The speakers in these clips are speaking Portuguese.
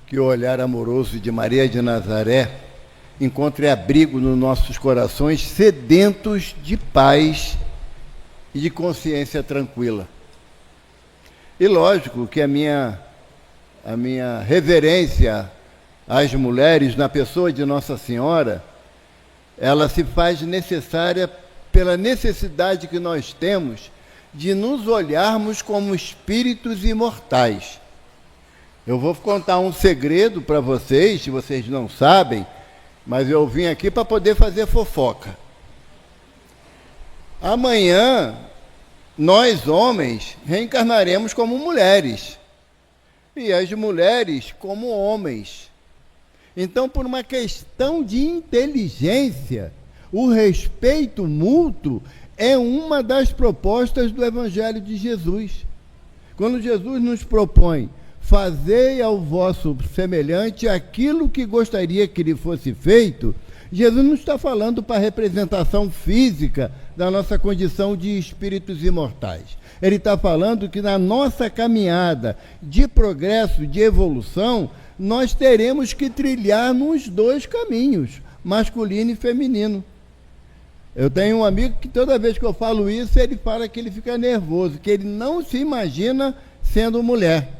que o olhar amoroso de Maria de Nazaré encontre abrigo nos nossos corações sedentos de paz e de consciência tranquila. E lógico que a minha reverência às mulheres na pessoa de Nossa Senhora, ela se faz necessária pela necessidade que nós temos de nos olharmos como espíritos imortais. Eu vou contar um segredo para vocês, se vocês não sabem, mas eu vim aqui para poder fazer fofoca. Amanhã, nós homens reencarnaremos como mulheres e as mulheres como homens. Então, por uma questão de inteligência, o respeito mútuo é uma das propostas do Evangelho de Jesus. Quando Jesus nos propõe: fazei ao vosso semelhante aquilo que gostaria que lhe fosse feito, Jesus não está falando para a representação física da nossa condição de espíritos imortais. Ele está falando que na nossa caminhada de progresso, de evolução, nós teremos que trilhar nos dois caminhos, masculino e feminino. Eu tenho um amigo que toda vez que eu falo isso, ele fala que ele fica nervoso, que ele não se imagina sendo mulher.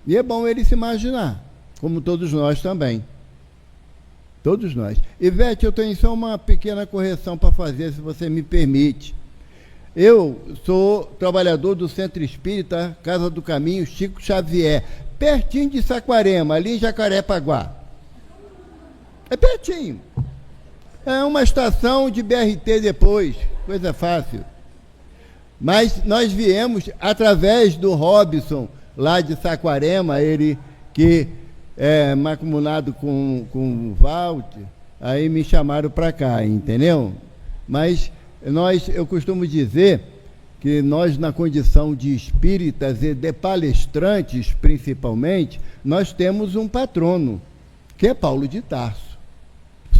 E é bom ele se imaginar, como todos nós também. Todos nós. Ivete, eu tenho só uma pequena correção para fazer, se você me permite. Eu sou trabalhador do Centro Espírita Casa do Caminho Chico Xavier, pertinho de Saquarema, ali em Jacarepaguá. É pertinho. É uma estação de BRT depois, coisa fácil. Mas nós viemos através do Robson, lá de Saquarema, ele que é mancomunado com o Walter, aí me chamaram para cá, entendeu? Mas eu costumo dizer que nós, na condição de espíritas e de palestrantes, principalmente, nós temos um patrono, que é Paulo de Tarso.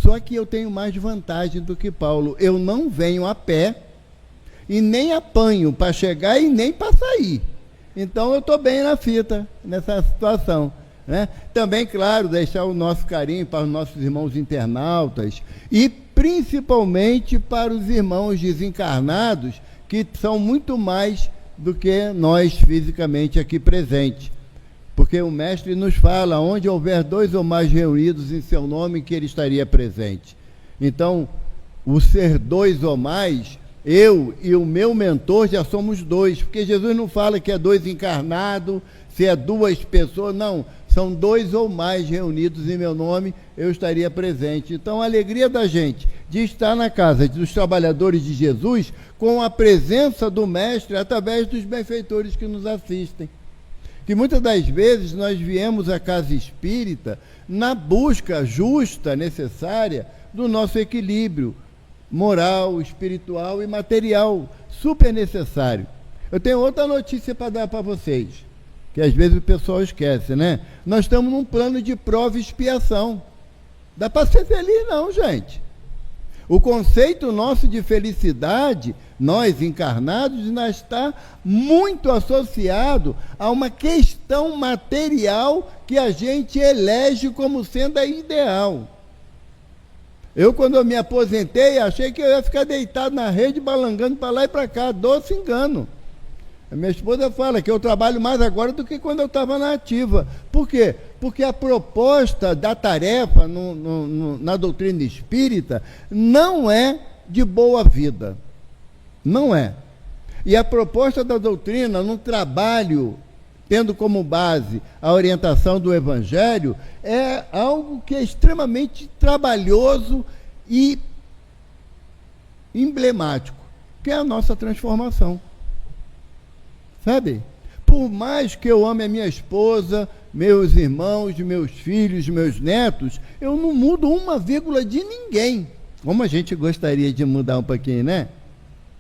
Só que eu tenho mais vantagem do que Paulo. Eu não venho a pé e nem apanho para chegar e nem para sair. Então eu estou bem na fita, nessa situação. Né? Também, claro, deixar o nosso carinho para os nossos irmãos internautas e principalmente para os irmãos desencarnados, que são muito mais do que nós fisicamente aqui presentes. Porque o mestre nos fala: onde houver dois ou mais reunidos em seu nome, que ele estaria presente. Então, o ser dois ou mais, eu e o meu mentor já somos dois, porque Jesus não fala que é dois encarnados, se é duas pessoas, não, são dois ou mais reunidos em meu nome, eu estaria presente. Então, a alegria da gente de estar na casa dos trabalhadores de Jesus, com a presença do mestre, através dos benfeitores que nos assistem. Que muitas das vezes nós viemos à casa espírita na busca justa, necessária, do nosso equilíbrio moral, espiritual e material, super necessário. Eu tenho outra notícia para dar para vocês, que às vezes o pessoal esquece, né? Nós estamos num plano de prova e expiação. Dá para ser feliz não, gente. O conceito nosso de felicidade, nós encarnados, ainda está muito associado a uma questão material que a gente elege como sendo a ideal. Eu, quando eu me aposentei, achei que eu ia ficar deitado na rede, balangando para lá e para cá, doce engano. A minha esposa fala que eu trabalho mais agora do que quando eu estava na ativa. Por quê? Porque a proposta da tarefa na doutrina espírita não é de boa vida. Não é. E a proposta da doutrina, no trabalho, tendo como base a orientação do Evangelho, é algo que é extremamente trabalhoso e emblemático, que é a nossa transformação. Sabe? Por mais que eu ame a minha esposa, meus irmãos, meus filhos, meus netos, eu não mudo uma vírgula de ninguém. Como a gente gostaria de mudar um pouquinho, né?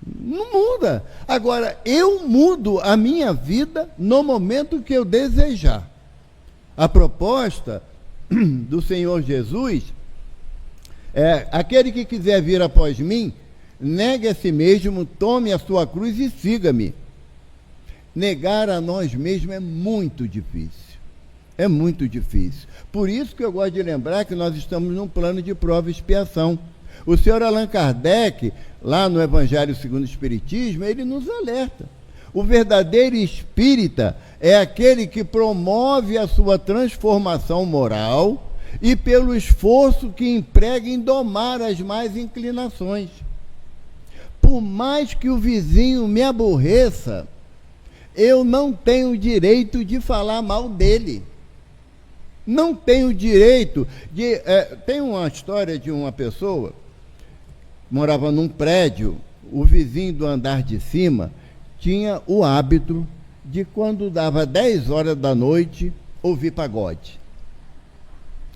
Não muda. Agora, eu mudo a minha vida no momento que eu desejar. A proposta do Senhor Jesus é: aquele que quiser vir após mim, negue a si mesmo, tome a sua cruz e siga-me. Negar a nós mesmos é muito difícil. É muito difícil. Por isso que eu gosto de lembrar que nós estamos num plano de prova e expiação. O senhor Allan Kardec, lá no Evangelho segundo o Espiritismo, ele nos alerta. O verdadeiro espírita é aquele que promove a sua transformação moral e pelo esforço que emprega em domar as más inclinações. Por mais que o vizinho me aborreça, eu não tenho direito de falar mal dele. Não tenho direito de... tem uma história de uma pessoa, morava num prédio, o vizinho do andar de cima tinha o hábito de, quando dava 10 horas da noite, ouvir pagode.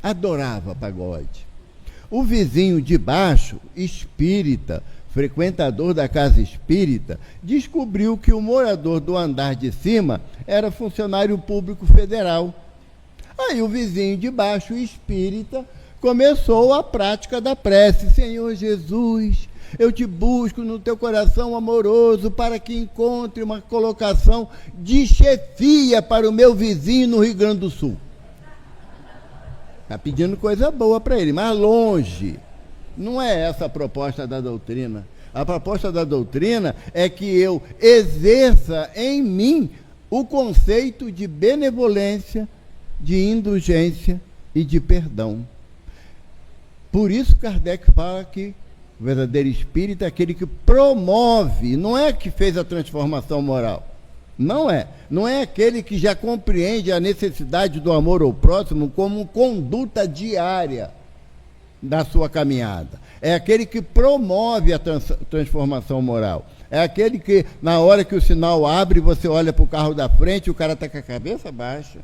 Adorava pagode. O vizinho de baixo, espírita, frequentador da casa espírita, descobriu que o morador do andar de cima era funcionário público federal. Aí o vizinho de baixo, espírita, começou a prática da prece. Senhor Jesus, eu te busco no teu coração amoroso para que encontre uma colocação de chefia para o meu vizinho no Rio Grande do Sul. Está pedindo coisa boa para ele, mas longe. Não é essa a proposta da doutrina. A proposta da doutrina é que eu exerça em mim o conceito de benevolência, de indulgência e de perdão. Por isso Kardec fala que o verdadeiro espírita é aquele que promove, não é que fez a transformação moral. Não é. Não é aquele que já compreende a necessidade do amor ao próximo como conduta diária da sua caminhada. É aquele que promove a transformação moral. É aquele que, na hora que o sinal abre, você olha para o carro da frente, o cara está com a cabeça baixa,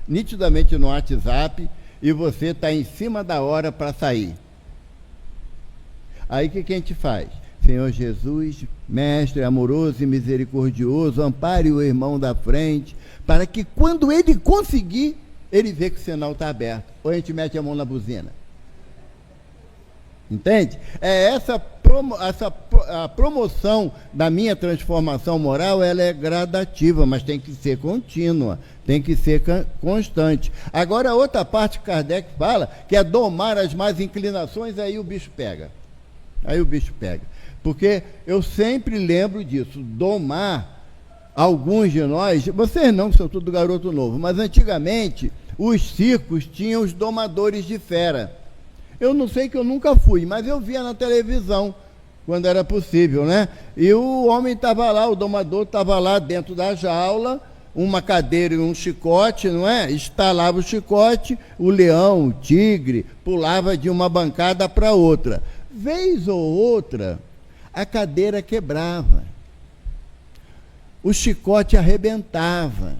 nitidamente no WhatsApp, e você está em cima da hora para sair. Aí o que a gente faz? Senhor Jesus, mestre amoroso e misericordioso, ampare o irmão da frente, para que quando ele conseguir, ele vê que o sinal está aberto. Ou a gente mete a mão na buzina. Entende? É a promoção da minha transformação moral, ela é gradativa, mas tem que ser contínua, tem que ser constante. Agora, a outra parte que Kardec fala, que é domar as más inclinações, aí o bicho pega. Aí o bicho pega. Porque eu sempre lembro disso, domar alguns de nós, vocês não, são tudo garoto novo, mas antigamente os circos tinham os domadores de fera. Eu não sei, que eu nunca fui, mas eu via na televisão, quando era possível, né? E o homem estava lá, o domador estava lá dentro da jaula, uma cadeira e um chicote, não é? Estalava o chicote, o leão, o tigre, pulava de uma bancada para outra. Vez ou outra, a cadeira quebrava, o chicote arrebentava,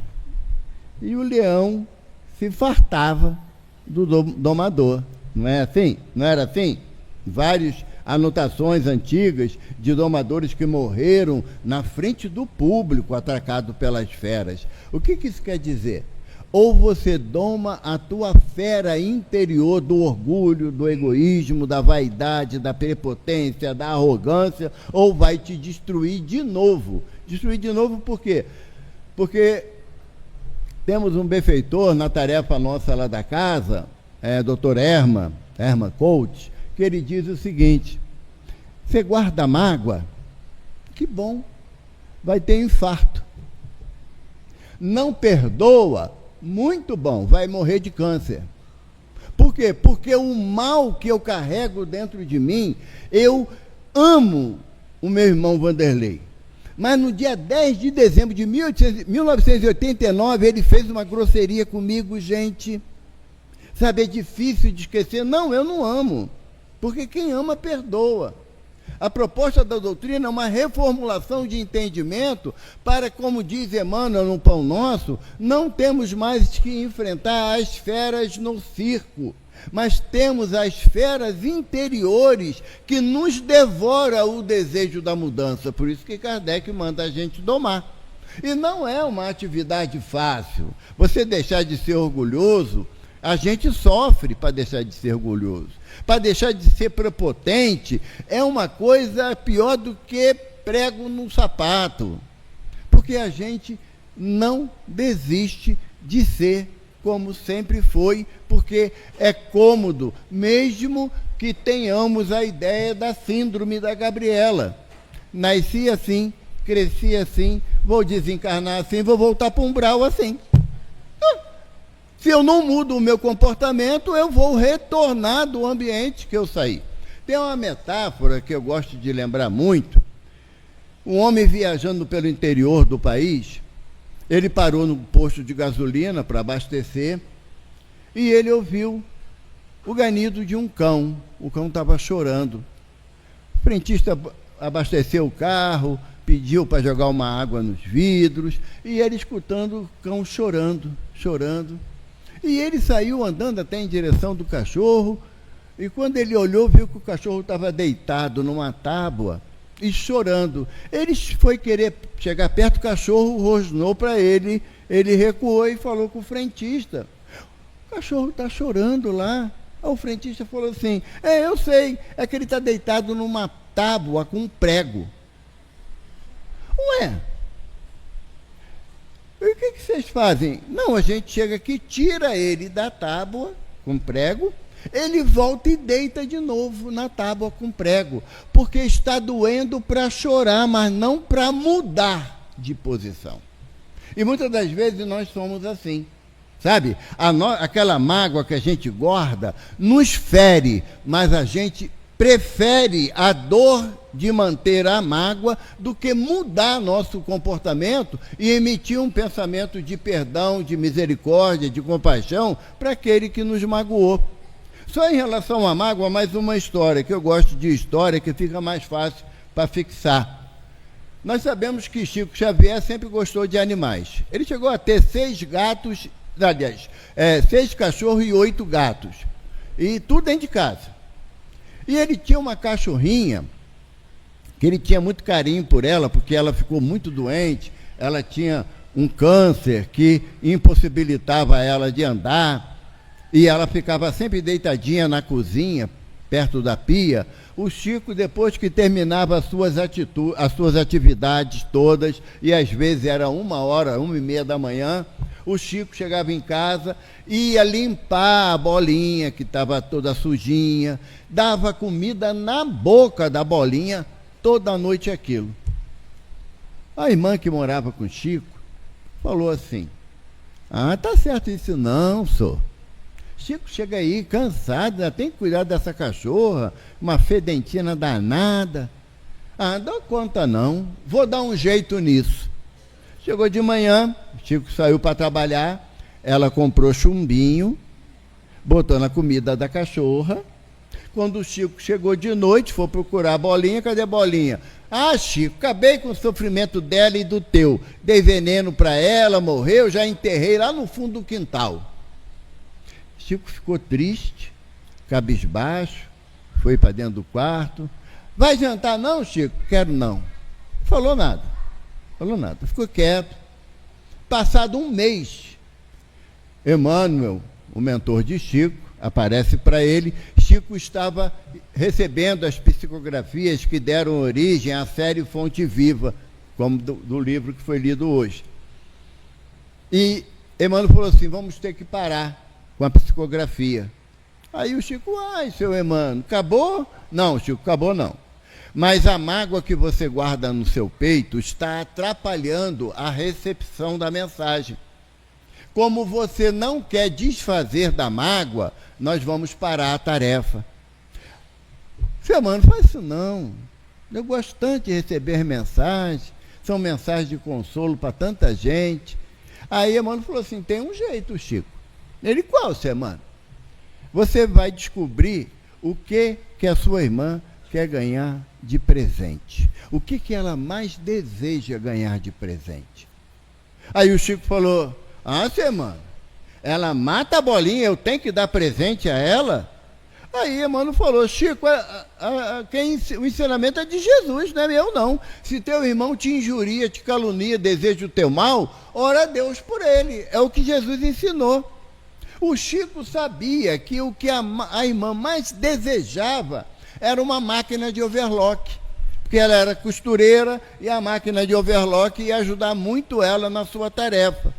e o leão se fartava do domador. Não é assim? Não era assim? Várias anotações antigas de domadores que morreram na frente do público, atracados pelas feras. O que isso quer dizer? Ou você doma a tua fera interior do orgulho, do egoísmo, da vaidade, da prepotência, da arrogância, ou vai te destruir de novo. Destruir de novo por quê? Porque temos um benfeitor na tarefa nossa lá da casa, Dr. Herman Coach, que ele diz o seguinte: você guarda mágoa, que bom, vai ter infarto. Não perdoa, muito bom, vai morrer de câncer. Por quê? Porque o mal que eu carrego dentro de mim, eu amo o meu irmão Vanderlei. Mas no dia 10 de dezembro de 1989, ele fez uma grosseria comigo, gente. Sabe, é difícil de esquecer. Não, eu não amo, porque quem ama perdoa. A proposta da doutrina é uma reformulação de entendimento para, como diz Emmanuel no Pão Nosso, não temos mais que enfrentar as feras no circo, mas temos as feras interiores que nos devora o desejo da mudança. Por isso que Kardec manda a gente domar. E não é uma atividade fácil. Você deixar de ser orgulhoso, a gente sofre para deixar de ser orgulhoso. Para deixar de ser prepotente é uma coisa pior do que prego no sapato. Porque a gente não desiste de ser como sempre foi, porque é cômodo, mesmo que tenhamos a ideia da síndrome da Gabriela. Nasci assim, cresci assim, vou desencarnar assim, vou voltar para um umbral assim. Se eu não mudo o meu comportamento, eu vou retornar do ambiente que eu saí. Tem uma metáfora que eu gosto de lembrar muito. Um homem viajando pelo interior do país, ele parou no posto de gasolina para abastecer e ele ouviu o ganido de um cão. O cão estava chorando. O frentista abasteceu o carro, pediu para jogar uma água nos vidros e ele escutando o cão chorando, chorando. E ele saiu andando até em direção do cachorro e quando ele olhou, viu que o cachorro estava deitado numa tábua e chorando. Ele foi querer chegar perto do cachorro, rosnou para ele, ele recuou e falou com o frentista: o cachorro está chorando lá. Aí o frentista falou assim: eu sei, é que ele está deitado numa tábua com um prego. Ué, e o que vocês fazem? Não, a gente chega aqui, tira ele da tábua com prego, ele volta e deita de novo na tábua com prego, porque está doendo para chorar, mas não para mudar de posição. E muitas das vezes nós somos assim, sabe? Aquela mágoa que a gente guarda nos fere, mas a gente prefere a dor de manter a mágoa do que mudar nosso comportamento e emitir um pensamento de perdão, de misericórdia, de compaixão para aquele que nos magoou. Só em relação à mágoa, mais uma história, que eu gosto de história, que fica mais fácil para fixar. Nós sabemos que Chico Xavier sempre gostou de animais. Ele chegou a ter 6 gatos, aliás, 6 cachorros e 8 gatos. E tudo dentro de casa. E ele tinha uma cachorrinha, que ele tinha muito carinho por ela, porque ela ficou muito doente, ela tinha um câncer que impossibilitava ela de andar, e ela ficava sempre deitadinha na cozinha, perto da pia. O Chico, depois que terminava as suas atividades todas, e às vezes era 1h, 1h30 da manhã, o Chico chegava em casa, ia limpar a bolinha, que estava toda sujinha, dava comida na boca da bolinha, toda noite aquilo. A irmã que morava com o Chico falou assim: tá certo isso não, senhor. Chico chega aí cansado, tem que cuidar dessa cachorra, uma fedentina danada. Não dá conta não, vou dar um jeito nisso. Chegou de manhã, Chico saiu para trabalhar, ela comprou chumbinho, botou na comida da cachorra. Quando o Chico chegou de noite, foi procurar a bolinha, cadê a bolinha? Chico, acabei com o sofrimento dela e do teu. Dei veneno para ela, morreu, já enterrei lá no fundo do quintal. Chico ficou triste, cabisbaixo, foi para dentro do quarto. Vai jantar não, Chico? Quero não. Falou nada, ficou quieto. Passado um mês, Emmanuel, o mentor de Chico, aparece para ele. Chico estava recebendo as psicografias que deram origem à série Fonte Viva, como do livro que foi lido hoje. E Emmanuel falou assim: vamos ter que parar com a psicografia. Aí o Chico: seu Emmanuel, acabou? Não, Chico, acabou não. Mas a mágoa que você guarda no seu peito está atrapalhando a recepção da mensagem. Como você não quer desfazer da mágoa, nós vamos parar a tarefa. Seu Emmanuel, faz isso não. Eu gosto tanto de receber mensagens, são mensagens de consolo para tanta gente. Aí Emmanuel falou assim: tem um jeito, Chico. Ele: qual, seu Emmanuel? Você vai descobrir o que a sua irmã quer ganhar de presente. O que ela mais deseja ganhar de presente. Aí o Chico falou: seu Emmanuel, ela mata a bolinha, eu tenho que dar presente a ela? Aí Emmanuel falou: Chico, o ensinamento é de Jesus, não é meu não. Se teu irmão te injuria, te calunia, deseja o teu mal, ora a Deus por ele. É o que Jesus ensinou. O Chico sabia que o que a irmã mais desejava era uma máquina de overlock, porque ela era costureira e a máquina de overlock ia ajudar muito ela na sua tarefa.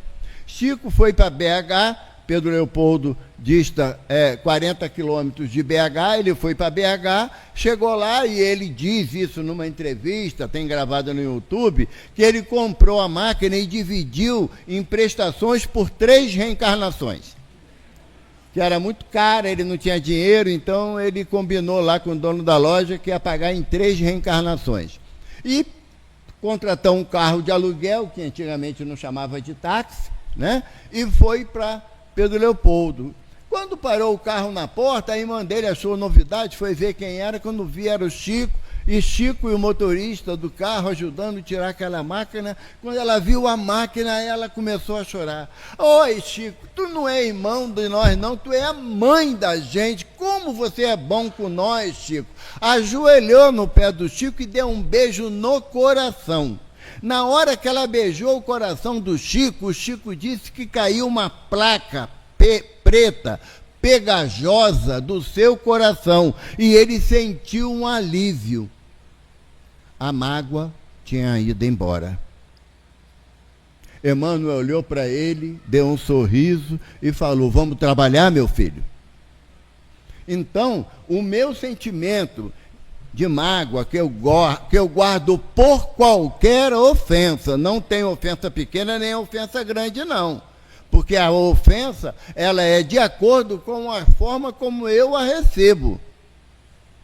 Chico foi para BH, Pedro Leopoldo dista 40 quilômetros de BH, ele foi para BH, chegou lá e ele diz isso numa entrevista, tem gravado no YouTube, que ele comprou a máquina e dividiu em prestações por 3 reencarnações. Que era muito cara, ele não tinha dinheiro, então ele combinou lá com o dono da loja que ia pagar em 3 reencarnações. E contratou um carro de aluguel, que antigamente não chamava de táxi, né? E foi para Pedro Leopoldo. Quando parou o carro na porta, a irmã dele achou novidade, foi ver quem era, quando vi era o Chico, e Chico e o motorista do carro ajudando a tirar aquela máquina. Quando ela viu a máquina, ela começou a chorar. Oi, Chico, tu não é irmão de nós não, tu é a mãe da gente, como você é bom com nós, Chico. Ajoelhou no pé do Chico e deu um beijo no coração. Na hora que ela beijou o coração do Chico, o Chico disse que caiu uma placa preta, pegajosa do seu coração, e ele sentiu um alívio. A mágoa tinha ido embora. Emmanuel olhou para ele, deu um sorriso e falou: vamos trabalhar, meu filho? Então, o meu sentimento de mágoa que eu guardo por qualquer ofensa, não tem ofensa pequena nem ofensa grande, não. Porque a ofensa, ela é de acordo com a forma como eu a recebo.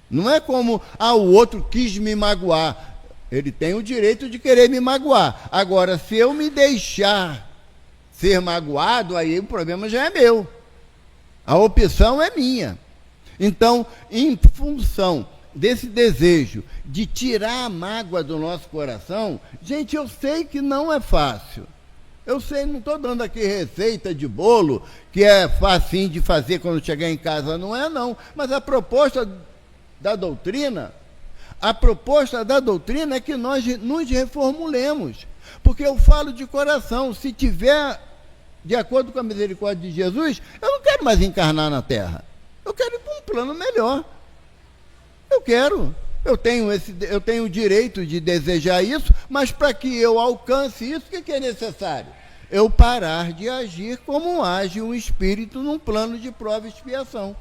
Não é como, o outro quis me magoar. Ele tem o direito de querer me magoar. Agora, se eu me deixar ser magoado, aí o problema já é meu. A opção é minha. Então, em função desse desejo de tirar a mágoa do nosso coração, gente, eu sei que não é fácil. Eu sei, não estou dando aqui receita de bolo, que é facinho de fazer quando chegar em casa, não é não. Mas a proposta da doutrina é que nós nos reformulemos. Porque eu falo de coração, se tiver de acordo com a misericórdia de Jesus, eu não quero mais encarnar na Terra. Eu quero ir para um plano melhor. Eu tenho o direito de desejar isso, mas para que eu alcance isso, o que é necessário? Eu parar de agir como age um espírito num plano de prova e expiação.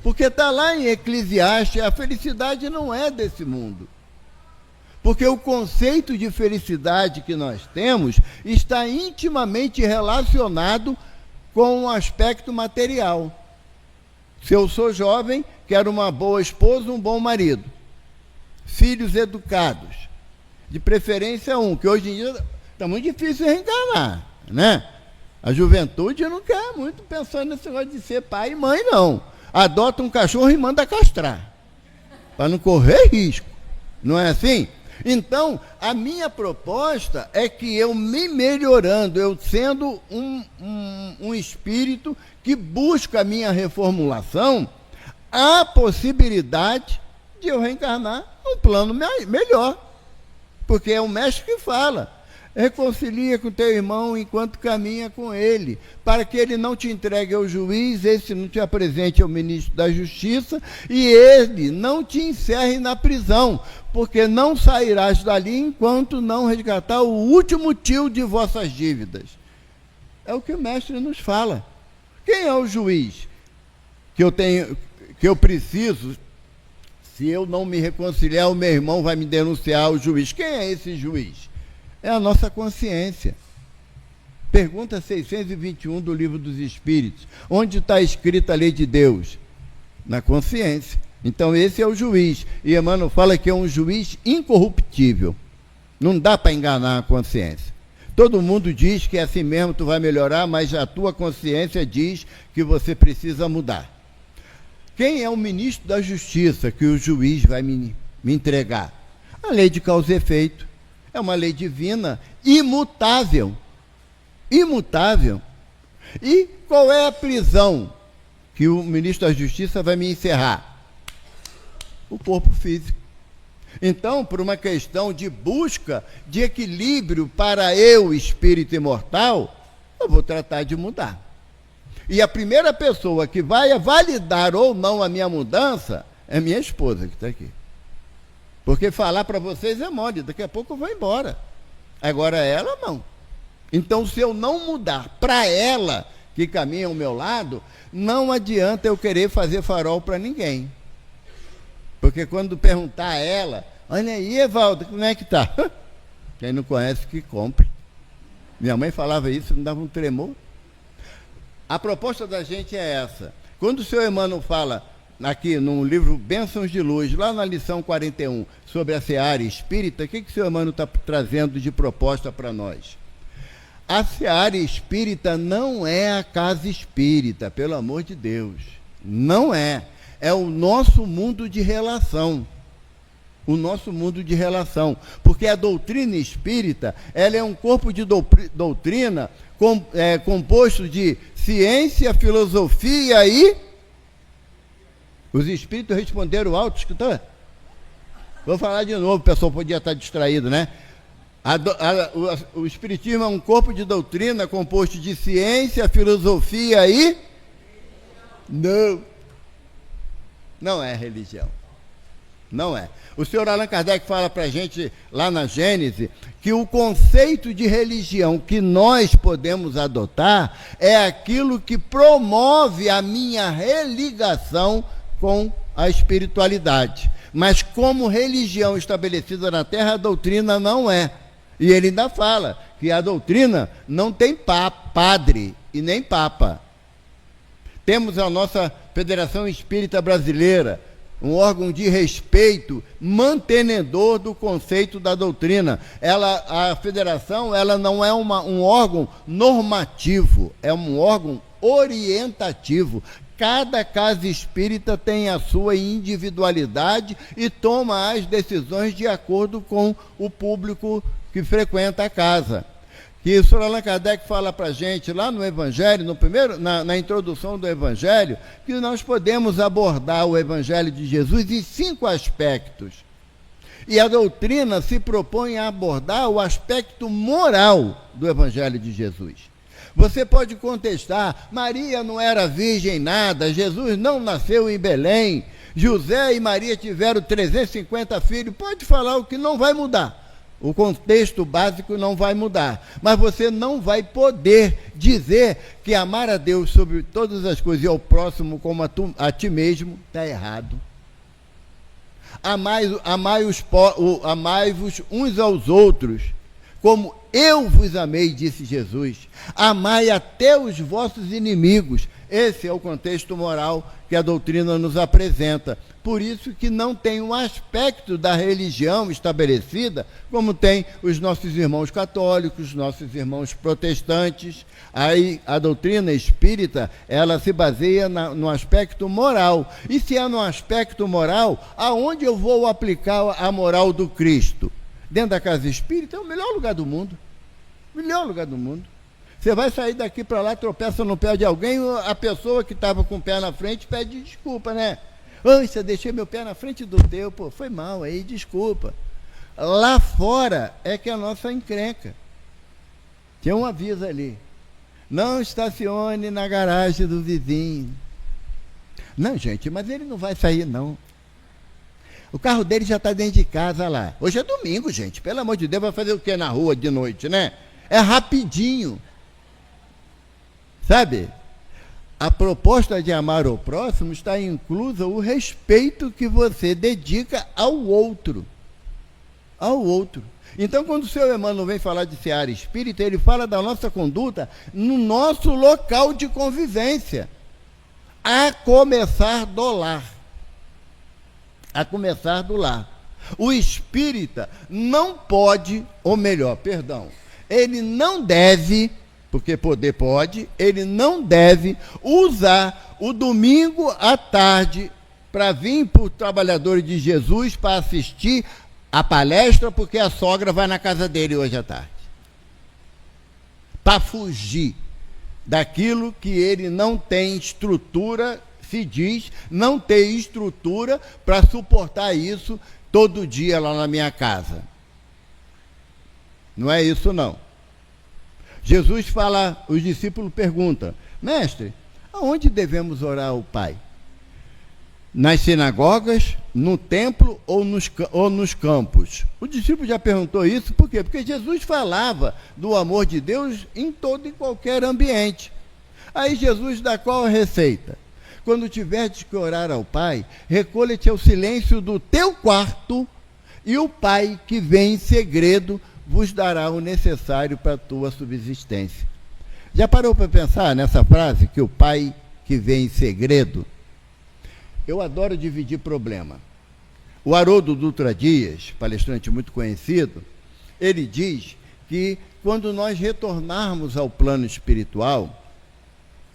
Porque está lá em Eclesiastes, a felicidade não é desse mundo. Porque o conceito de felicidade que nós temos está intimamente relacionado com o aspecto material. Se eu sou jovem, quero uma boa esposa, um bom marido. Filhos educados. De preferência que hoje em dia está muito difícil reencarnar, né? A juventude não quer muito pensar nesse negócio de ser pai e mãe, não. Adota um cachorro e manda castrar, para não correr risco. Não é assim? Então, a minha proposta é que eu me melhorando, eu sendo um espírito que busca a minha reformulação, há possibilidade de eu reencarnar num plano melhor. Porque é o mestre que fala: reconcilia com teu irmão enquanto caminha com ele, para que ele não te entregue ao juiz, esse não te apresente ao ministro da Justiça, e ele não te encerre na prisão, porque não sairás dali enquanto não resgatar o último tio de vossas dívidas. É o que o mestre nos fala. Quem é o juiz que eu preciso? Se eu não me reconciliar, o meu irmão vai me denunciar ao juiz. Quem é esse juiz? É a nossa consciência. Pergunta 621 do Livro dos Espíritos. Onde está escrita a lei de Deus? Na consciência. Então esse é o juiz. E Emmanuel fala que é um juiz incorruptível. Não dá para enganar a consciência. Todo mundo diz que assim mesmo tu vai melhorar, mas a tua consciência diz que você precisa mudar. Quem é o ministro da Justiça que o juiz vai me entregar? A lei de causa e efeito. É uma lei divina, imutável. Imutável. E qual é a prisão que o ministro da Justiça vai me encerrar? O corpo físico. Então, por uma questão de busca de equilíbrio para eu, espírito imortal, eu vou tratar de mudar. E a primeira pessoa que vai validar ou não a minha mudança é minha esposa, que está aqui. Porque falar para vocês é mole, daqui a pouco eu vou embora. Agora ela não. Então, se eu não mudar para ela que caminham ao meu lado, não adianta eu querer fazer farol para ninguém. Porque quando perguntar a ela, olha aí, Evaldo, como é que tá? Quem não conhece, que compre. Minha mãe falava isso, me dava um tremor. A proposta da gente é essa. Quando o senhor Emmanuel fala aqui no livro Bênçãos de Luz, lá na lição 41, sobre a seara espírita, o que o senhor Emmanuel está trazendo de proposta para nós? A seara espírita não é a casa espírita, pelo amor de Deus. Não é. É o nosso mundo de relação. O nosso mundo de relação. Porque a doutrina espírita, ela é um corpo de doutrina composto de ciência, filosofia e... Os espíritos responderam alto, escutou? Vou falar de novo, o pessoal podia estar distraído, né? O espiritismo é um corpo de doutrina composto de ciência, filosofia e... Não é religião. Não é. O senhor Allan Kardec fala para a gente, lá na Gênese, que o conceito de religião que nós podemos adotar é aquilo que promove a minha religação com a espiritualidade. Mas como religião estabelecida na Terra, a doutrina não é. E ele ainda fala que a doutrina não tem padre e nem papa. Temos a nossa Federação Espírita Brasileira, um órgão de respeito, mantenedor do conceito da doutrina. A federação, ela não é um órgão normativo, é um órgão orientativo. Cada casa espírita tem a sua individualidade e toma as decisões de acordo com o público que frequenta a casa. Que o Sr. Allan Kardec fala para a gente lá no Evangelho, na introdução do Evangelho, que nós podemos abordar o Evangelho de Jesus em 5 aspectos. E a doutrina se propõe a abordar o aspecto moral do Evangelho de Jesus. Você pode contestar, Maria não era virgem nada, Jesus não nasceu em Belém, José e Maria tiveram 350 filhos, pode falar o que não vai mudar. O contexto básico não vai mudar, mas você não vai poder dizer que amar a Deus sobre todas as coisas e ao próximo como a ti mesmo está errado. Amai-vos uns aos outros, como eu vos amei, disse Jesus. Amai até os vossos inimigos. Esse é o contexto moral que a doutrina nos apresenta. Por isso que não tem um aspecto da religião estabelecida, como tem os nossos irmãos católicos, nossos irmãos protestantes. Aí a doutrina espírita, ela se baseia no aspecto moral. E se é no aspecto moral, aonde eu vou aplicar a moral do Cristo? Dentro da casa espírita é o melhor lugar do mundo. Melhor lugar do mundo. Você vai sair daqui para lá, tropeça no pé de alguém, a pessoa que estava com o pé na frente pede desculpa, né? Ancha, deixei meu pé na frente do teu, pô, foi mal aí, desculpa. Lá fora é que é a nossa encrenca. Tem um aviso ali. Não estacione na garagem do vizinho. Não, gente, mas ele não vai sair, não. O carro dele já está dentro de casa lá. Hoje é domingo, gente. Pelo amor de Deus, vai fazer o que na rua de noite, né? É rapidinho. Sabe? A proposta de amar o próximo está inclusa o respeito que você dedica ao outro. Ao outro. Então, quando o seu Emmanuel vem falar de seara espírita, ele fala da nossa conduta no nosso local de convivência. A começar do lar. A começar do lar. O espírita não pode, ou melhor, perdão, ele não deve, porque poder pode, ele não deve usar o domingo à tarde para vir para os trabalhadores de Jesus para assistir a palestra, porque a sogra vai na casa dele hoje à tarde. Para fugir daquilo que ele não tem estrutura, se diz, não tem estrutura para suportar isso todo dia lá na minha casa. Não é isso, não. Jesus fala, os discípulos perguntam, mestre, aonde devemos orar ao Pai? Nas sinagogas, no templo ou nos campos? O discípulo já perguntou isso, por quê? Porque Jesus falava do amor de Deus em todo e qualquer ambiente. Aí Jesus dá qual a receita? Quando tiveres que orar ao Pai, recolha-te ao silêncio do teu quarto, e o Pai que vem em segredo vos dará o necessário para a tua subsistência. Já parou para pensar nessa frase, que o Pai que vem em segredo? Eu adoro dividir problema. O Haroldo Dutra Dias, palestrante muito conhecido, ele diz que quando nós retornarmos ao plano espiritual,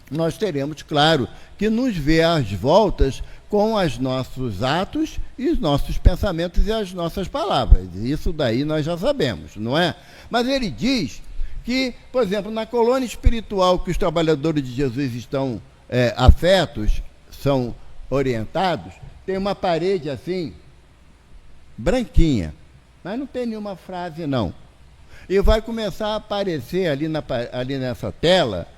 nós teremos, claro, que nos ver às voltas com os nossos atos e os nossos pensamentos e as nossas palavras. Isso daí nós já sabemos, não é? Mas ele diz que, por exemplo, na colônia espiritual que os trabalhadores de Jesus estão afetos, são orientados, tem uma parede assim, branquinha, mas não tem nenhuma frase não. E vai começar a aparecer ali nessa tela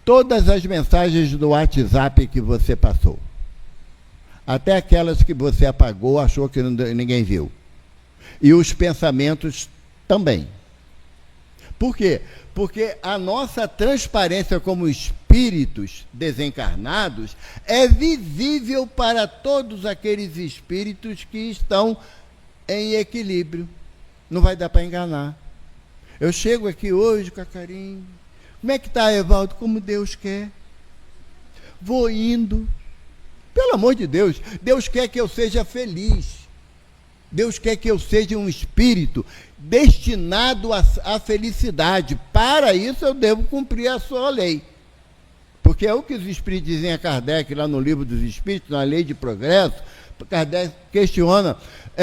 todas as mensagens do WhatsApp que você passou. Até aquelas que você apagou, achou que ninguém viu. E os pensamentos também. Por quê? Porque a nossa transparência como espíritos desencarnados é visível para todos aqueles espíritos que estão em equilíbrio. Não vai dar para enganar. Eu chego aqui hoje com a carinho. Como é que está, Evaldo? Como Deus quer. Vou indo. Pelo amor de Deus, Deus quer que eu seja feliz. Deus quer que eu seja um espírito destinado à felicidade. Para isso eu devo cumprir a sua lei. Porque é o que os espíritos dizem a Kardec, lá no livro dos Espíritos, na Lei de Progresso. Kardec questiona,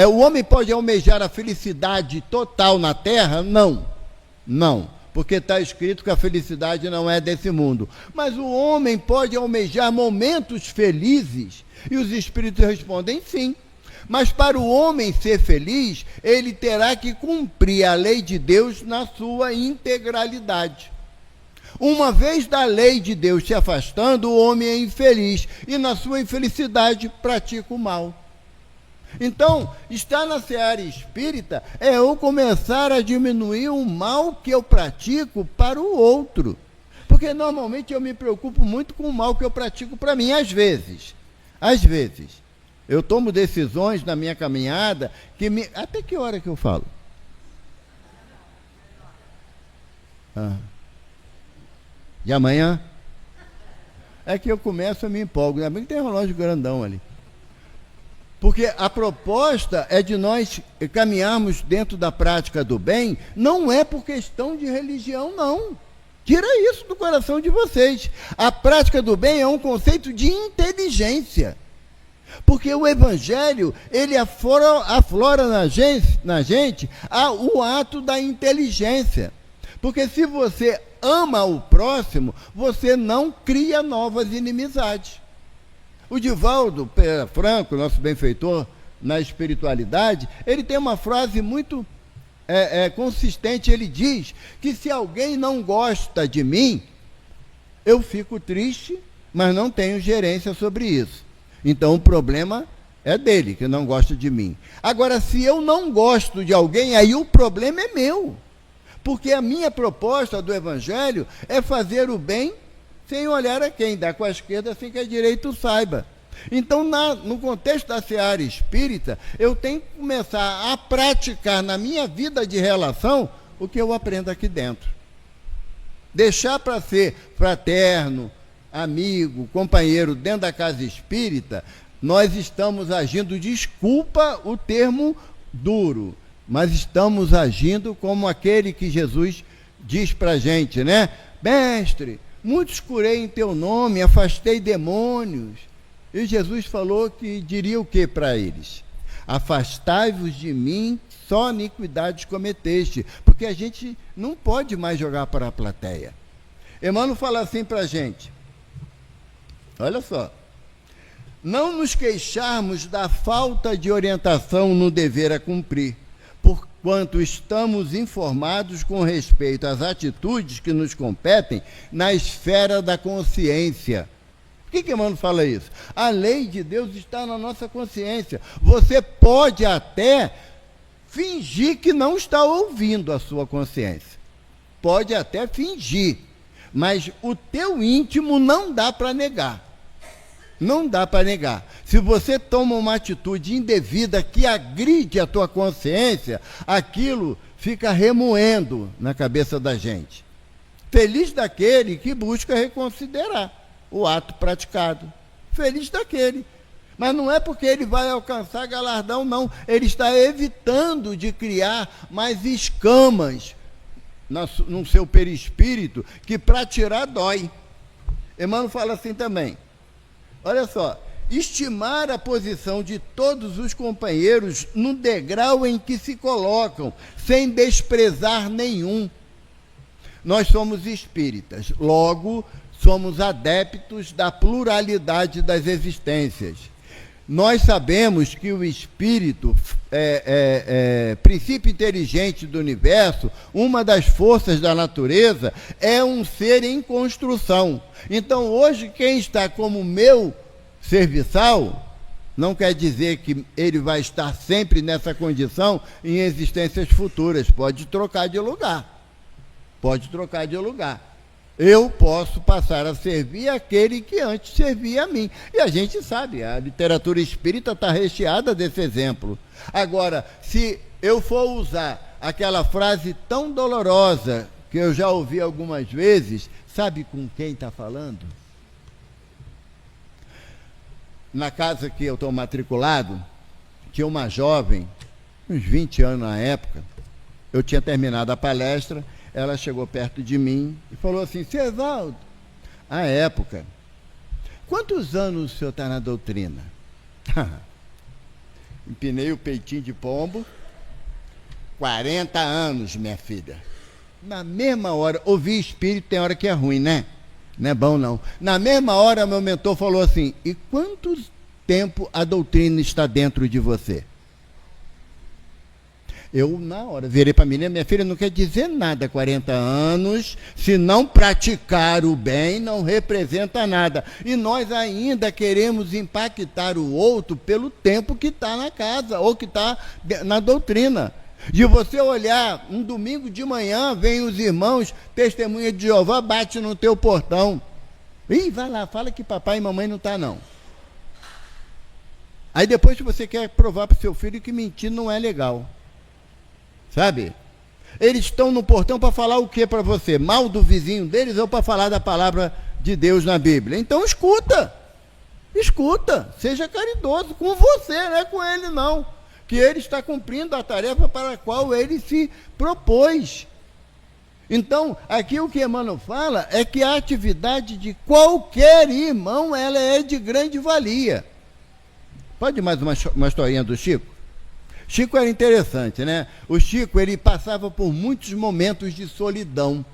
o homem pode almejar a felicidade total na Terra? Não, porque está escrito que a felicidade não é desse mundo. Mas o homem pode almejar momentos felizes? E os espíritos respondem sim. Mas para o homem ser feliz, ele terá que cumprir a lei de Deus na sua integralidade. Uma vez da lei de Deus se afastando, o homem é infeliz e na sua infelicidade pratica o mal. Então, estar na seara espírita é eu começar a diminuir o mal que eu pratico para o outro. Porque normalmente eu me preocupo muito com o mal que eu pratico para mim, às vezes. Eu tomo decisões na minha caminhada que me... Até que hora que eu falo? De amanhã? É que eu começo a me empolgo. Ainda bem que tem um relógio grandão ali. Porque a proposta é de nós caminharmos dentro da prática do bem, não é por questão de religião, não. Tira isso do coração de vocês. A prática do bem é um conceito de inteligência. Porque o Evangelho, ele aflora na gente o ato da inteligência. Porque se você ama o próximo, você não cria novas inimizades. O Divaldo Pereira Franco, nosso benfeitor na espiritualidade, ele tem uma frase muito consistente. Ele diz que se alguém não gosta de mim, eu fico triste, mas não tenho gerência sobre isso. Então o problema é dele, que não gosta de mim. Agora, se eu não gosto de alguém, aí o problema é meu. Porque a minha proposta do Evangelho é fazer o bem sem olhar a quem, dá com a esquerda sem que a direita o saiba. Então, no contexto da seara espírita, eu tenho que começar a praticar na minha vida de relação o que eu aprendo aqui dentro. Deixar para ser fraterno, amigo, companheiro dentro da casa espírita, nós estamos agindo, desculpa o termo duro, mas estamos agindo como aquele que Jesus diz para a gente, né? Mestre, muitos curei em teu nome, afastei demônios. E Jesus falou que diria o que para eles? Afastai-vos de mim, só iniquidades cometeste. Porque a gente não pode mais jogar para a plateia. Emmanuel fala assim para a gente. Olha só. Não nos queixarmos da falta de orientação no dever a cumprir, porquanto estamos informados com respeito às atitudes que nos competem na esfera da consciência. Por que Emmanuel fala isso? A lei de Deus está na nossa consciência. Você pode até fingir que não está ouvindo a sua consciência. Pode até fingir. mas o teu íntimo não dá para negar. Não dá para negar. Se você toma uma atitude indevida que agride a tua consciência, aquilo fica remoendo na cabeça da gente. Feliz daquele que busca reconsiderar o ato praticado. Feliz daquele. Mas não é porque ele vai alcançar galardão, não. Ele está evitando de criar mais escamas no seu perispírito, que para tirar dói. Emmanuel fala assim também. Olha só, estimar a posição de todos os companheiros no degrau em que se colocam, sem desprezar nenhum. Nós somos espíritas, logo somos adeptos da pluralidade das existências. Nós sabemos que o espírito princípio inteligente do universo, uma das forças da natureza, é um ser em construção. Então, hoje, quem está como meu serviçal, não quer dizer que ele vai estar sempre nessa condição em existências futuras. Pode trocar de lugar. Pode trocar de lugar. Eu posso passar a servir aquele que antes servia a mim. E a gente sabe, a literatura espírita está recheada desse exemplo. Agora, se eu for usar aquela frase tão dolorosa que eu já ouvi algumas vezes, sabe com quem está falando? Na casa que eu estou matriculado, tinha uma jovem, uns 20 anos na época. Eu tinha terminado a palestra. Ela chegou perto de mim e falou assim: Seu Evaldo, à época, quantos anos o senhor está na doutrina? Empinei o peitinho de pombo. 40 anos, minha filha. Na mesma hora, ouvir espírito tem hora que é ruim, né? Não é bom, não. Na mesma hora, meu mentor falou assim: e quanto tempo a doutrina está dentro de você? Eu, na hora, virei para a menina: minha filha, não quer dizer nada, 40 anos, se não praticar o bem, não representa nada. E nós ainda queremos impactar o outro pelo tempo que está na casa, ou que está na doutrina. De você olhar, um domingo de manhã, vem os irmãos, testemunha de Jeová, bate no teu portão. Ih, vai lá, fala que papai e mamãe não estão, não. Aí depois você quer provar para o seu filho que mentir não é legal. Sabe? Eles estão no portão para falar o que para você? Mal do vizinho deles ou para falar da palavra de Deus na Bíblia? Então escuta, seja caridoso com você, não é com ele não, que ele está cumprindo a tarefa para a qual ele se propôs. Então, aqui o que Emmanuel fala é que a atividade de qualquer irmão, ela é de grande valia. Pode mais uma historinha do Chico? Chico era interessante, né? O Chico, ele passava por muitos momentos de solidão.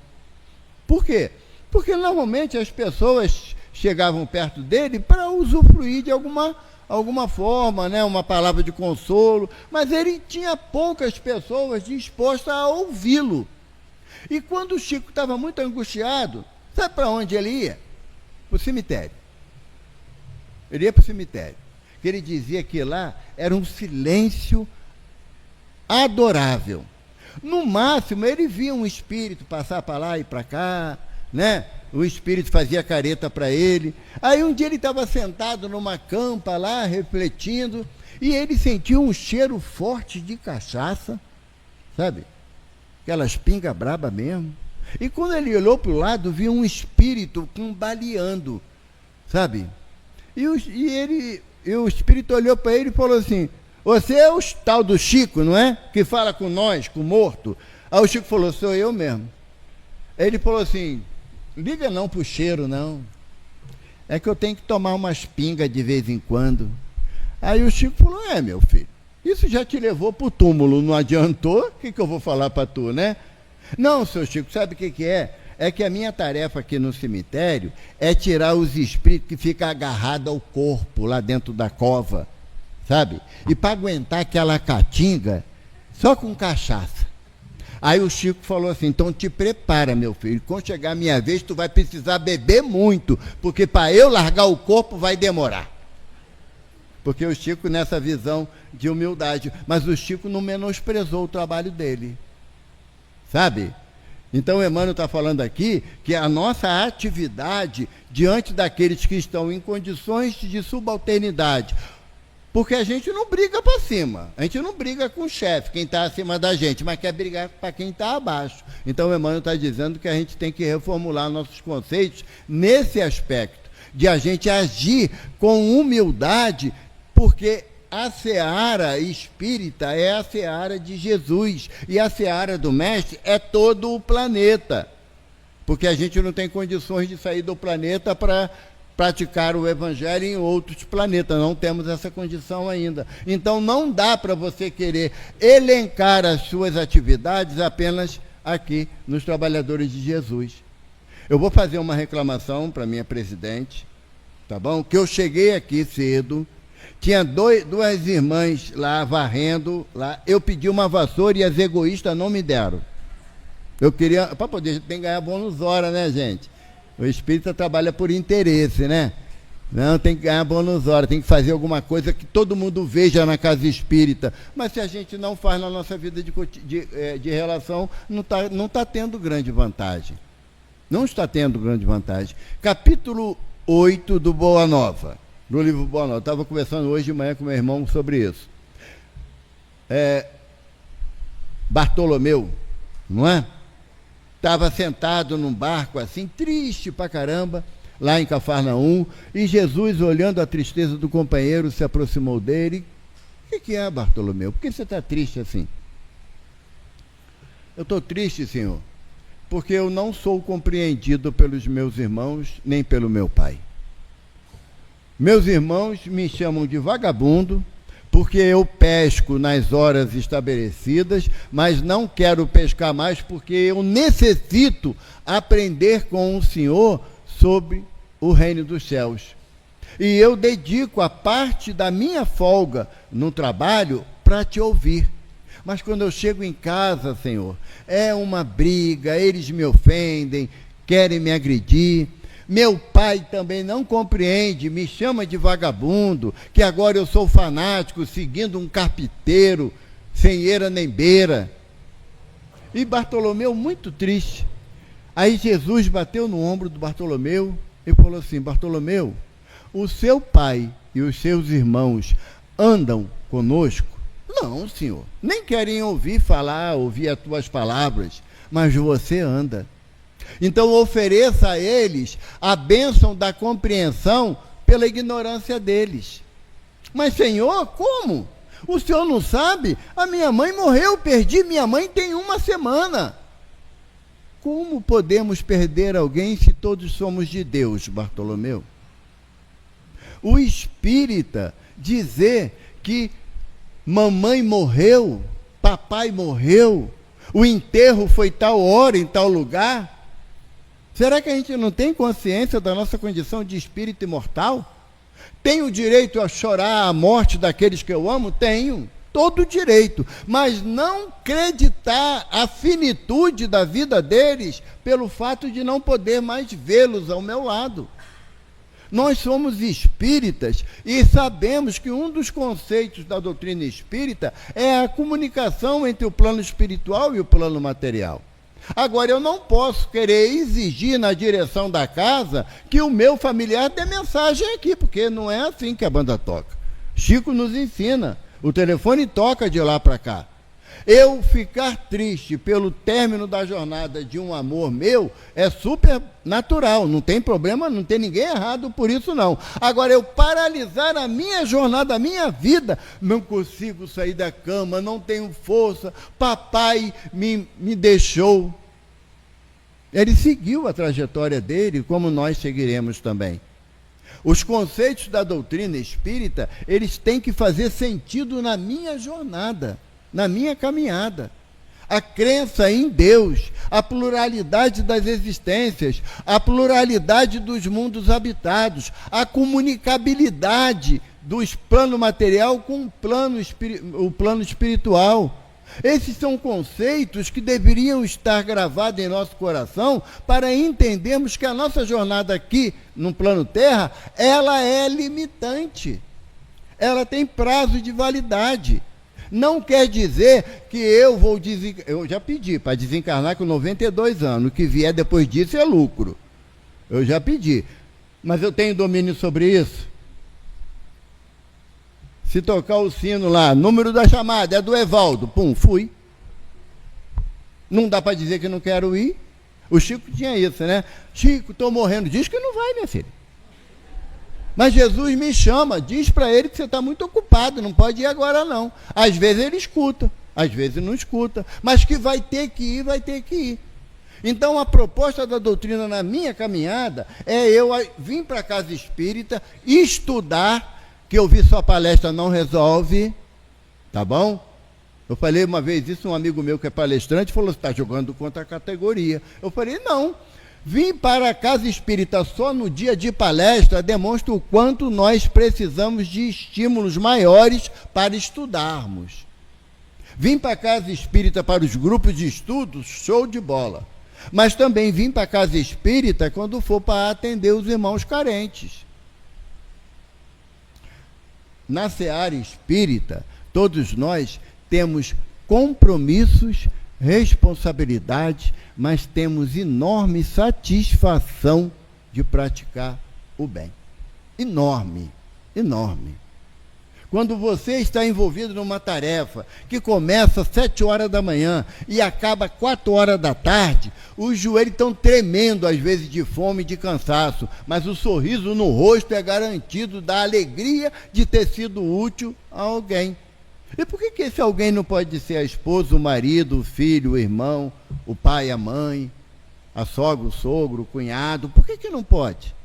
Por quê? Porque normalmente as pessoas chegavam perto dele para usufruir de alguma forma, né? Uma palavra de consolo, mas ele tinha poucas pessoas dispostas a ouvi-lo. E quando o Chico estava muito angustiado, sabe para onde ele ia? Para o cemitério. Ele ia para o cemitério. Que ele dizia que lá era um silêncio adorável. No máximo, ele via um espírito passar para lá e para cá, né? O espírito fazia careta para ele. Aí um dia ele estava sentado numa campa lá, refletindo, e ele sentiu um cheiro forte de cachaça, sabe? Aquelas pingas braba mesmo. E quando ele olhou para o lado, viu um espírito cambaleando, sabe? E o espírito olhou para ele e falou assim: você é o tal do Chico, não é? Que fala com nós, com o morto. Aí o Chico falou: sou eu mesmo. Ele falou assim: liga não pro cheiro, não. É que eu tenho que tomar umas pingas de vez em quando. Aí o Chico falou: meu filho, isso já te levou pro túmulo, não adiantou? O que eu vou falar para tu, né? Não, seu Chico, sabe o que é? É que a minha tarefa aqui no cemitério é tirar os espíritos que ficam agarrados ao corpo lá dentro da cova, sabe? E para aguentar aquela caatinga, só com cachaça. Aí o Chico falou assim: então te prepara, meu filho, quando chegar a minha vez, tu vai precisar beber muito, porque para eu largar o corpo vai demorar. Porque o Chico nessa visão de humildade, mas o Chico não menosprezou o trabalho dele, sabe? Então, Emmanuel está falando aqui que a nossa atividade diante daqueles que estão em condições de subalternidade, porque a gente não briga para cima, a gente não briga com o chefe, quem está acima da gente, mas quer brigar para quem está abaixo. Então, Emmanuel está dizendo que a gente tem que reformular nossos conceitos nesse aspecto, de a gente agir com humildade, porque a seara espírita é a seara de Jesus, e a seara do Mestre é todo o planeta, porque a gente não tem condições de sair do planeta para praticar o Evangelho em outros planetas, não temos essa condição ainda. Então não dá para você querer elencar as suas atividades apenas aqui nos Trabalhadores de Jesus. Eu vou fazer uma reclamação para minha presidente, tá bom? Que eu cheguei aqui cedo, tinha duas irmãs lá varrendo, lá. Eu pedi uma vassoura e as egoístas não me deram. Eu queria, para poder, tem que ganhar bônus hora, né, gente? O espírita trabalha por interesse, né? Não, tem que ganhar bônus hora, tem que fazer alguma coisa que todo mundo veja na casa espírita. Mas se a gente não faz na nossa vida de relação, não tá tendo grande vantagem. Não está tendo grande vantagem. Capítulo 8 do Boa Nova. No livro Boa Nova. Estava conversando hoje de manhã com meu irmão sobre isso. Bartolomeu, não é? Estava sentado num barco assim, triste pra caramba, lá em Cafarnaum, e Jesus, olhando a tristeza do companheiro, se aproximou dele. O que é, Bartolomeu? Por que você está triste assim? Eu estou triste, Senhor, porque eu não sou compreendido pelos meus irmãos, nem pelo meu pai. Meus irmãos me chamam de vagabundo, porque eu pesco nas horas estabelecidas, mas não quero pescar mais porque eu necessito aprender com o Senhor sobre o reino dos céus. E eu dedico a parte da minha folga no trabalho para te ouvir. Mas quando eu chego em casa, Senhor, é uma briga, eles me ofendem, querem me agredir. Meu pai também não compreende, me chama de vagabundo, que agora eu sou fanático, seguindo um carpinteiro, sem eira nem beira. E Bartolomeu muito triste. Aí Jesus bateu no ombro do Bartolomeu e falou assim: Bartolomeu, o seu pai e os seus irmãos andam conosco? Não, Senhor, nem querem ouvir as tuas palavras, mas você anda. Então ofereça a eles a bênção da compreensão pela ignorância deles. Mas, Senhor, como? O Senhor não sabe? A minha mãe morreu, perdi minha mãe tem 1 semana. Como podemos perder alguém se todos somos de Deus, Bartolomeu? O espírita dizer que mamãe morreu, papai morreu, o enterro foi tal hora, em tal lugar. Será que a gente não tem consciência da nossa condição de espírito imortal? Tenho o direito a chorar a morte daqueles que eu amo? Tenho, todo o direito. Mas não acreditar a finitude da vida deles pelo fato de não poder mais vê-los ao meu lado. Nós somos espíritas e sabemos que um dos conceitos da doutrina espírita é a comunicação entre o plano espiritual e o plano material. Agora, eu não posso querer exigir na direção da casa que o meu familiar dê mensagem aqui, porque não é assim que a banda toca. Chico nos ensina, o telefone toca de lá para cá. Eu ficar triste pelo término da jornada de um amor meu é super natural, não tem problema, não tem ninguém errado por isso não. Agora, eu paralisar a minha jornada, a minha vida, não consigo sair da cama, não tenho força, papai me deixou. Ele seguiu a trajetória dele, como nós seguiremos também. Os conceitos da doutrina espírita, eles têm que fazer sentido na minha jornada, na minha caminhada. A crença em Deus, a pluralidade das existências, a pluralidade dos mundos habitados, a comunicabilidade do plano material com o plano espiritual. Esses são conceitos que deveriam estar gravados em nosso coração para entendermos que a nossa jornada aqui no plano Terra, ela é limitante. Ela tem prazo de validade. Não quer dizer que eu vou desencarnar. Eu já pedi para desencarnar com 92 anos. O que vier depois disso é lucro. Eu já pedi. Mas eu tenho domínio sobre isso? Se tocar o sino lá, número da chamada é do Evaldo. Pum, fui. Não dá para dizer que não quero ir. O Chico tinha isso, né? Chico, estou morrendo. Diz que não vai, minha filha. Mas Jesus me chama, diz para ele que você está muito ocupado, não pode ir agora não. Às vezes ele escuta, às vezes não escuta, mas que vai ter que ir, vai ter que ir. Então a proposta da doutrina na minha caminhada é eu vir para a casa espírita, estudar, que eu vi sua palestra não resolve, tá bom? Eu falei uma vez isso, um amigo meu que é palestrante falou, você está jogando contra a categoria. Eu falei, não. Vir para a casa espírita só no dia de palestra demonstra o quanto nós precisamos de estímulos maiores para estudarmos. Vim para a casa espírita para os grupos de estudos, show de bola. Mas também vim para a casa espírita quando for para atender os irmãos carentes. Na seara espírita, todos nós temos compromissos, responsabilidades, mas temos enorme satisfação de praticar o bem. Enorme, enorme. Quando você está envolvido numa tarefa que começa às 7 horas da manhã e acaba às 4 horas da tarde, os joelhos estão tremendo, às vezes de fome e de cansaço, mas o sorriso no rosto é garantido da alegria de ter sido útil a alguém. E por que esse alguém não pode ser a esposa, o marido, o filho, o irmão, o pai, a mãe, a sogra, o sogro, o cunhado? Por que não pode?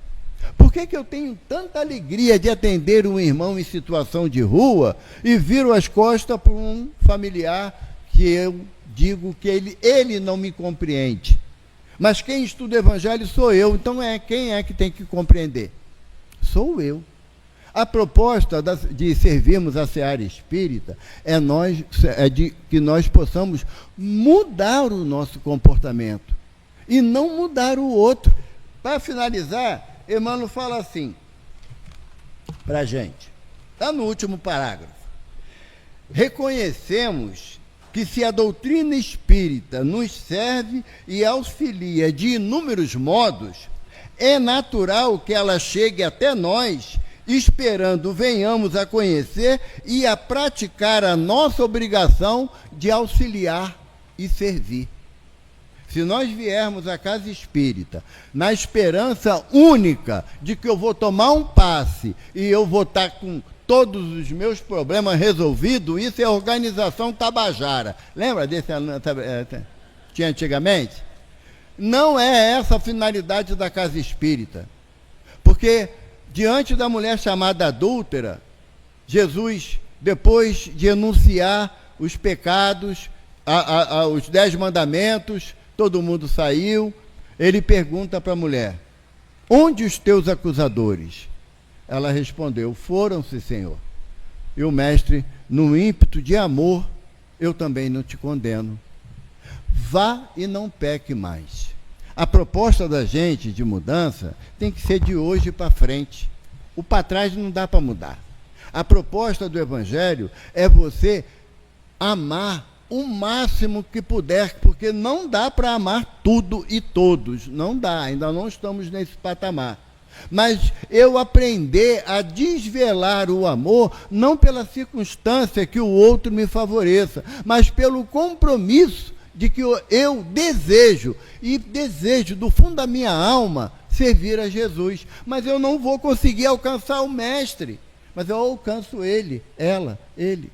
Por que eu tenho tanta alegria de atender um irmão em situação de rua e viro as costas para um familiar que eu digo que ele não me compreende? Mas quem estuda o evangelho sou eu, então quem é que tem que compreender? Sou eu. A proposta de servirmos a seara espírita é de que nós possamos mudar o nosso comportamento e não mudar o outro. Para finalizar, Emmanuel fala assim para a gente, está no último parágrafo. Reconhecemos que se a doutrina espírita nos serve e auxilia de inúmeros modos, é natural que ela chegue até nós, esperando venhamos a conhecer e a praticar a nossa obrigação de auxiliar e servir. Se nós viermos à casa espírita na esperança única de que eu vou tomar um passe e eu vou estar com todos os meus problemas resolvidos, isso é a organização Tabajara. Lembra desse tinha antigamente? Não é essa a finalidade da casa espírita. Porque diante da mulher chamada adúltera, Jesus, depois de enunciar os pecados, os 10 mandamentos, todo mundo saiu, ele pergunta para a mulher, onde os teus acusadores? Ela respondeu, foram-se, Senhor. E o mestre, no ímpeto de amor, eu também não te condeno. Vá e não peque mais. A proposta da gente de mudança tem que ser de hoje para frente. O para trás não dá para mudar. A proposta do Evangelho é você amar o máximo que puder, porque não dá para amar tudo e todos. Não dá, ainda não estamos nesse patamar. Mas eu aprender a desvelar o amor, não pela circunstância que o outro me favoreça, mas pelo compromisso de que eu desejo, e desejo do fundo da minha alma, servir a Jesus. Mas eu não vou conseguir alcançar o mestre, mas eu alcanço ele, ela, ele.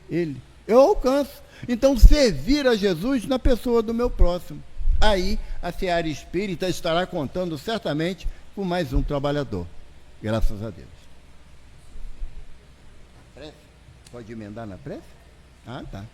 Eu alcanço. Então, servir a Jesus na pessoa do meu próximo. Aí, a seara espírita estará contando certamente com mais um trabalhador. Graças a Deus. Prece? Pode emendar na prece? Ah, tá.